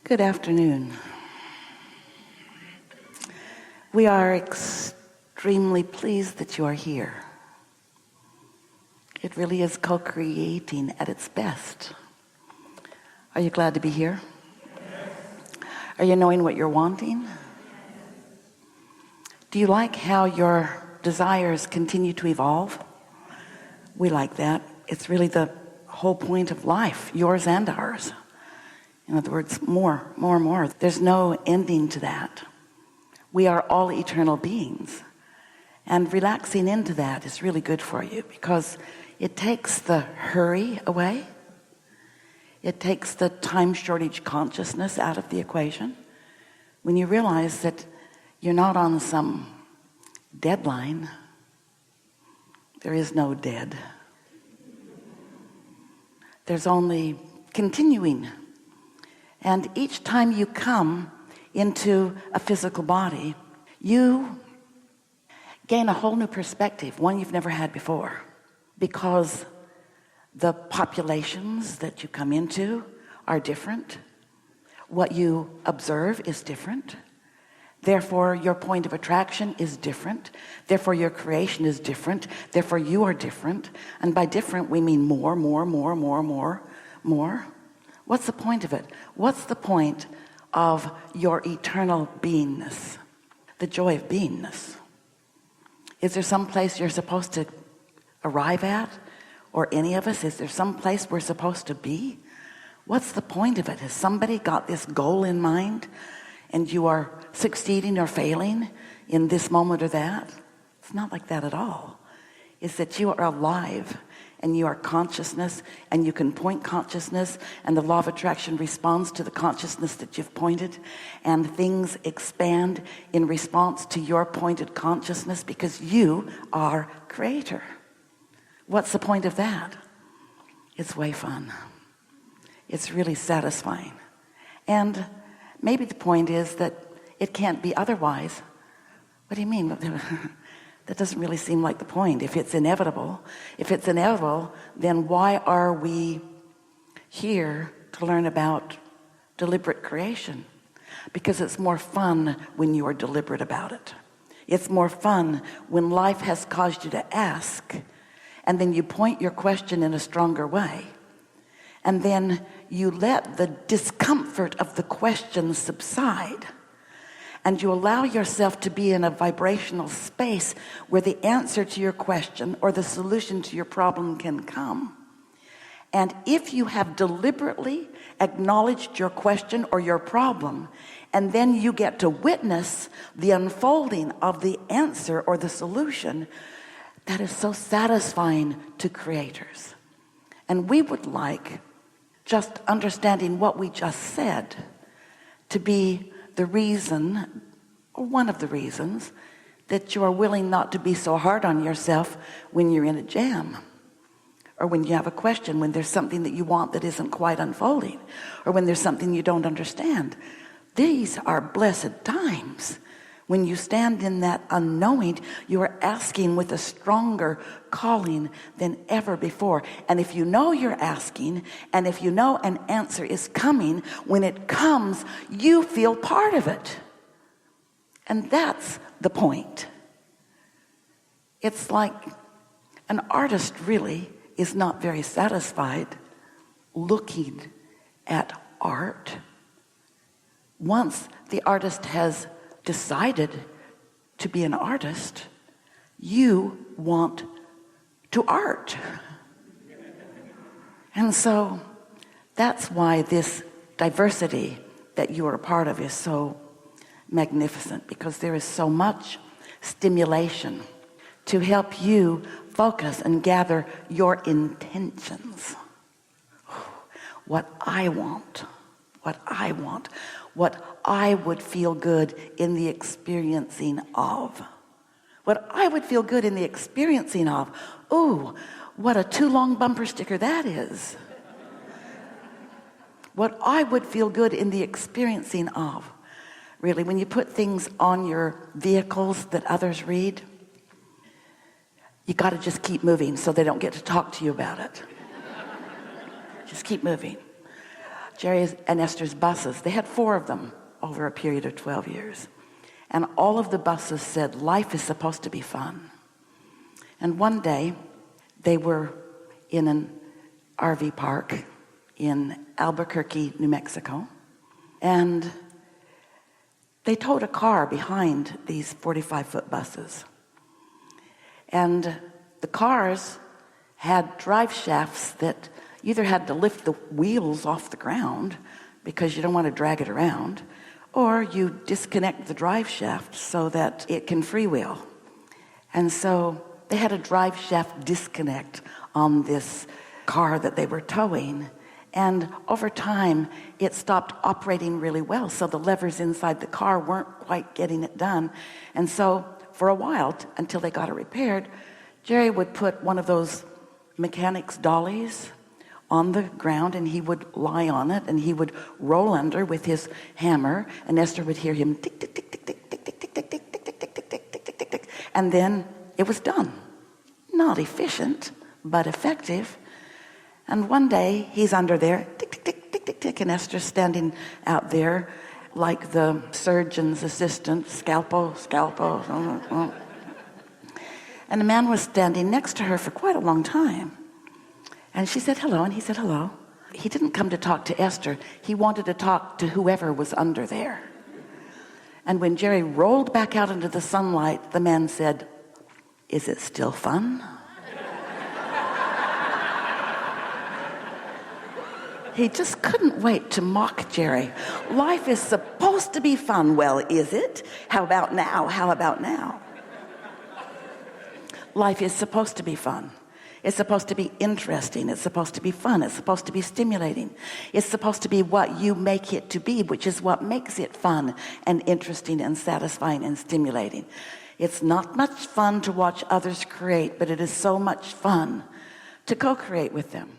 Good afternoon. We are extremely pleased that you are here. It really is co-creating at its best. Are you glad to be here? Are you knowing what you're wanting? Do you like how your desires continue to evolve? We like that. It's really the whole point of life, yours and ours. In other words, more. There's no ending to that. We are all eternal beings. And relaxing into that is really good for you because it takes the hurry away. It takes the time shortage consciousness out of the equation. When you realize that you're not on some deadline, there is no dead. There's only continuing. And each time you come into a physical body, you gain a whole new perspective, one you've never had before, because the populations that you come into are different. What you observe is different. Therefore, your point of attraction is different. Therefore, your creation is different. Therefore, you are different. And by different, we mean more. What's the point of it? What's the point of your eternal beingness? The joy of beingness. Is there some place you're supposed to arrive at? Or any of us? Is there some place we're supposed to be? What's the point of it? Has somebody got this goal in mind and you are succeeding or failing in this moment or that? It's not like that at all. It's that you are alive and you are consciousness, and you can point consciousness, and the law of attraction responds to the consciousness that you've pointed, and things expand in response to your pointed consciousness because you are creator. What's the point of that? It's way fun. It's really satisfying. And maybe the point is that it can't be otherwise. What do you mean? That doesn't really seem like the point. If it's inevitable, then why are we here to learn about deliberate creation? Because it's more fun when you are deliberate about it. It's more fun when life has caused you to ask, and then you point your question in a stronger way. And then you let the discomfort of the question subside. And you allow yourself to be in a vibrational space where the answer to your question or the solution to your problem can come. And if you have deliberately acknowledged your question or your problem, and then you get to witness the unfolding of the answer or the solution, that is so satisfying to creators. And we would like just understanding what we just said to be the reason, or one of the reasons, that you are willing not to be so hard on yourself when you're in a jam, or when you have a question, when there's something that you want that isn't quite unfolding, or when there's something you don't understand. These are blessed times. When you stand in that unknowing, you are asking with a stronger calling than ever before. And if you know you're asking, and if you know an answer is coming, when it comes, you feel part of it. And that's the point. It's like an artist really is not very satisfied looking at art. Once the artist has decided to be an artist, you want to art. And so that's why this diversity that you are a part of is so magnificent, because there is so much stimulation to help you focus and gather your intentions. What I want, what I would feel good in the experiencing of. What I would feel good in the experiencing of. Ooh, what a too long bumper sticker that is. What I would feel good in the experiencing of. Really, when you put things on your vehicles that others read, you got to just keep moving so they don't get to talk to you about it. Just keep moving. Jerry and Esther's buses. They had 4 of them over a period of 12 years. And all of the buses said, life is supposed to be fun. And one day, they were in an RV park in Albuquerque, New Mexico. And they towed a car behind these 45-foot buses. And the cars had drive shafts that either had to lift the wheels off the ground because you don't want to drag it around, or you disconnect the drive shaft so that it can freewheel. And so they had a drive shaft disconnect on this car that they were towing. And over time, it stopped operating really well. So the levers inside the car weren't quite getting it done. And so for a while, until they got it repaired, Jerry would put one of those mechanics dollies on the ground, and he would lie on it, and he would roll under with his hammer, and Esther would hear him tick, tick, tick, tick, tick, tick, tick, tick, tick, tick, tick, tick, tick, tick, tick, tick, tick, tick, and then it was done. Not efficient, but effective. And one day he's under there, tick, tick, tick, tick, tick, tick, and Esther's standing out there like the surgeon's assistant, scalpel. And the man was standing next to her for quite a long time. And she said hello, and he said hello. He didn't come to talk to Esther. He wanted to talk to whoever was under there. And when Jerry rolled back out into the sunlight, the man said, "Is it still fun?" He just couldn't wait to mock Jerry. Life is supposed to be fun. Well, is it? How about now? How about now? Life is supposed to be fun. It's supposed to be interesting. It's supposed to be fun. It's supposed to be stimulating. It's supposed to be what you make it to be, which is what makes it fun and interesting and satisfying and stimulating. It's not much fun to watch others create, but it is so much fun to co-create with them.